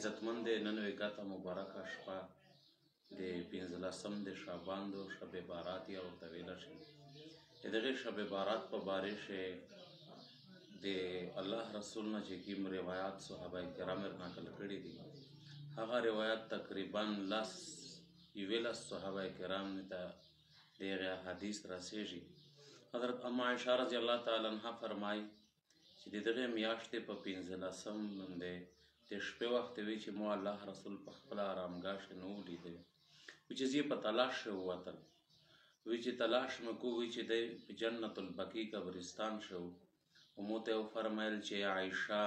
عزتمند نن وګټه مبارکه شپه د 15 د شعبان د شب بارات یا ورته ویلی شي. د دغې شب بارات په باره کې د الله رسول نه چې کوم روایات صحابه کرام نقل کړي دي، هغه روایات تقریبا 11 صحابه کرام ته د هغې حدیث رسیږي. حضرت ام عایشه رضی الله تعالی عنها فرمایي چې د دغې میاشتې په 15 باندې د شپې وخت وی چې مو الله رسول په خپله ارامګاه کې نه و لیدلی، وی چې زه په تلاش ووتل، وی چې تلاش مې کو، وی چې دی په جنت البقیع قبرستان شو. مو ته وفرمیل چې عایشه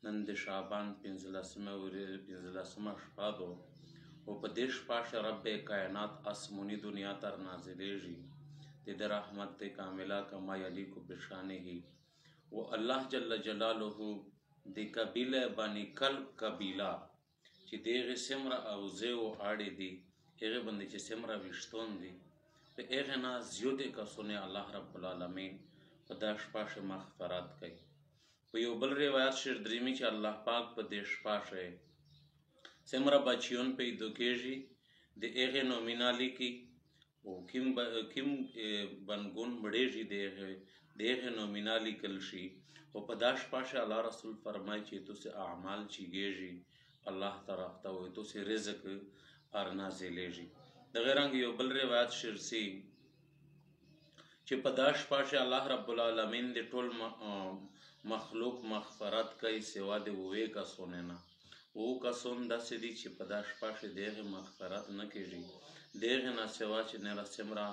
نن د شعبان 15مه شپه ده او په دې شپه کې رب کائنات آسماني دنیا ته نازلیږي، د ده رحمت کامله کما یلیق بشانه و الله جل جلاله د قبیله بانی کلب قبیله چې د هغې څومره اوزې او اړې دي، هغې باندې چې څومره ویښتون دي، په هغې نه زیاتې کسونه الله رب العالمین په دا شپه کې مغفرت کوي. په یو بل روایت کې درېمي چې الله پاک په دې شپه کې څومره بچیون پیدا کېږي د هغې نومونه لیکي او کوم بنګون مړېږي د هغې نومونه لیکل شي. او په دا شپه کې الله رسول فرمایي چې تاسې اعمال چیږي الله طرف ته وایي تاسې رزق نازلیږي. دغه رنګ یو بل روایت شرسي چې په دا شپه کې الله رب العالمین د ټول مخلوق مغفرت کوي سوا د 9 کسونو نه. 9 کسون داسې دي چې په دا شپه کې د هغې مغفرت نه کېږي، د هغې نه سوا چې نره څومره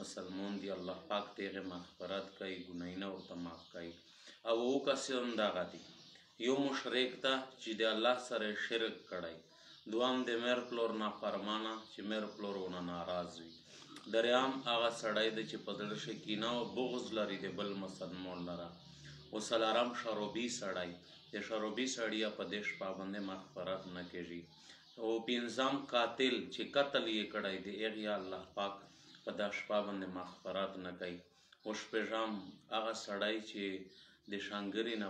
مسلمان دي الله پاک د هغې مغفرت کوي، ګناهونه ورته معاف کوي. او 9 کسان دغه دي: یو مشرک ته چې د الله سره شرک کړی، دویم د میر پلور نافرمانه چې میر پلور ونه ناراض وي، دریم هغه سړی دی چې په زړه کې کینه او بغض لري د بل مسلمان لره، او څلورم شرابي سړی، د شرابي سړي په دې شپه باندې مغفرت نه کېږي، او پنځم قاتل چې قتل یې کړی د هغې الله پاک په دا شپه باندې مغفرت نه کوي، او شپږم هغه سړی چې د شانګرې نه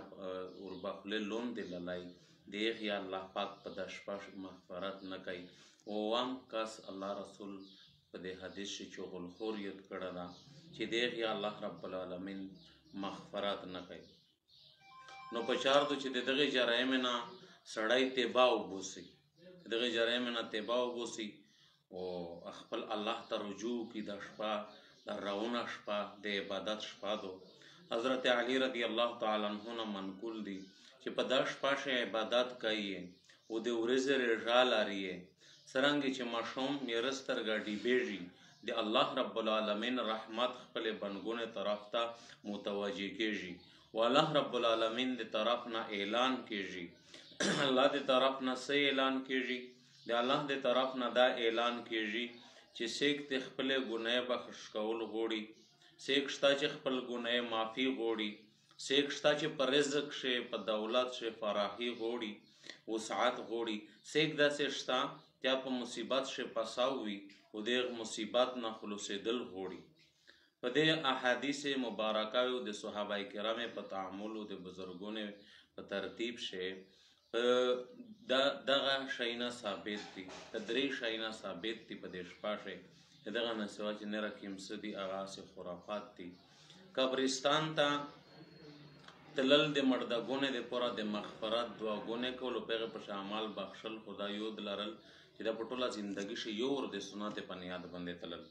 وربخلې لوندې للی د هغې الله پاک په دا شپه مغفرت نه کوي. اووم کس الله رسول په دې حدیث کې چغلخور یاد کړی ده چې د هغې الله رب العالمین مغفرت نه کوي. نو په چار دو چې د دغې جرایمو نه سړی توبه وباسي، د دغې جرایمو نه توبه وباسي او خپل الله ته رجوع کړي. دا شپه د روونه شپه د عبادت شپه ده. حضرت علی رضی الله تعالی عنه نه منقول دي چې په دا شپه کې عبادت کوي او د ورځې رژا لري، څرنګه چې ماشوم میره سترګه ډیبېږي د الله رب العالمین رحمت خپلې بندګانو طرف ته متوجه کېږي، و الله رب العالمین د طرف نه اعلان کېږي. الله د طرف نه څه اعلان کېږي؟ د الله د طرف نه دا اعلان کېږي چې څوک د خپلې ګناه بخښ کول غواړي، څوک شته چې خپل ګناه معافي غواړي، څوک شته چې په رزق کې په دولت کې فراخي غواړي، وسعت غواړي، څوک داسې شته چې په مصیبت کې پساو وي او د مصیبت نه خلاصېدل غواړي. په دې احادیث مبارکه او د صحابه کرامو په تعامل او د بزرګانو په ترتیب کې دغه شیونه ثابت دي، په 3 شیونه ثابت دي په دې شپه کې. دغه نه سوا چې نره کوم څه دي هغه هسې خرافات دي. قبرستان ته تلل د مردګانو دپاره د مغفرت دعاګانې کول او په هغې پسې اعمال بخښل، خو دا یاد لرل چې دا په ټوله زندګي کې یو ور د سنت په نیت باندې تلل،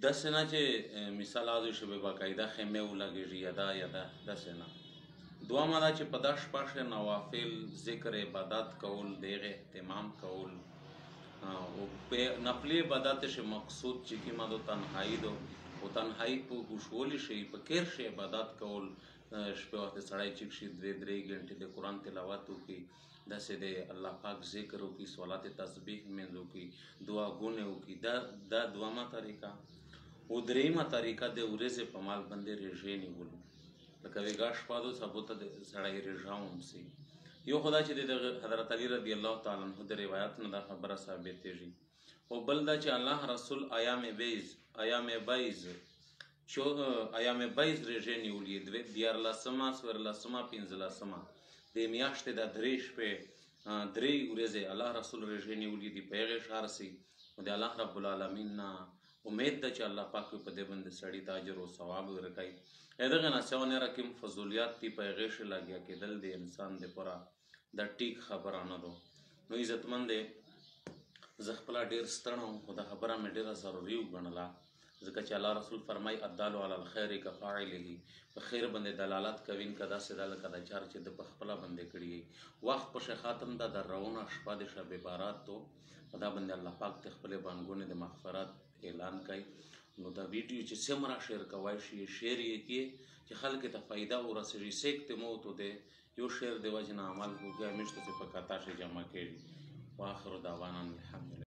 داسې نه چې مثال هغه شی به باقاعده خیمې ولګېږي یا دا داسې نه. دویمه دا چې په دا شپه کې نوافل ذکر عبادت کول، د هغې اهتمام کول، او په نفلي عبادت کې مقصود چې کومه ده تنهایي ده، او تنهایي په ګوښولي شي په کیر کې عبادت کول، شپې وخت سړی چیک شي 2-3 غنټې د قرآن تلاوت وکړي، داسې د الله پاک ذکر وکړي، صلات تسبیح لمونځ وکړي، دعاګانې وکړي، دا دویمه طریقه. او درېیمه طریقه د ورځې په مال باندې روژې نیول، لکه ویګا شپه ده سبو ته سړی روژه ونیسي. یو خو دا چې د حضرت علی رضی الله تعالی عنه د روایت نه دا خبره ثابتېږي، او بل دا چې الله رسول ایام بیض روژې نیولې، 14مه، 15مه د میاشتې د 3 شپې درې ورځې الله رسول رژې نیولي دي په هغې ښار سي نو د الله رب العالمین نه امید ده چې الله پاک په دې باندې سړي ته اجر او ثواب ورکوي دغه نه سیونه را کوم فضولیات دي په هغې ښې لګیا کېدل د انسان دپاره دا ټیک خبره نه ده نو عزتمند دی زه خپله ډېر ستړی وم خو دا خبره مې ډېره ضروري وګڼله ځکه چې الله رسول فرمایي الدالو علی الخیر کفاعله په خیر باندې دلالت کوونکی داسې ده لکه دا چار چې ده په خپله باندې کړي وخت په ختم ده د روونه شپه د شب بارات تو په دا باندې الله پاک د خپلې بانګونې د مغفرت اعلان کوي نو دا ویډیو چې څومره شیر کوی شي شیر یې کړي چې خلک ته فایده ورسېږي سیکت موتو دی یو شیر د وجې نه عمل وکړي همیشه چې په کتا شي جمع کړي واخر دعوانا الحمدلله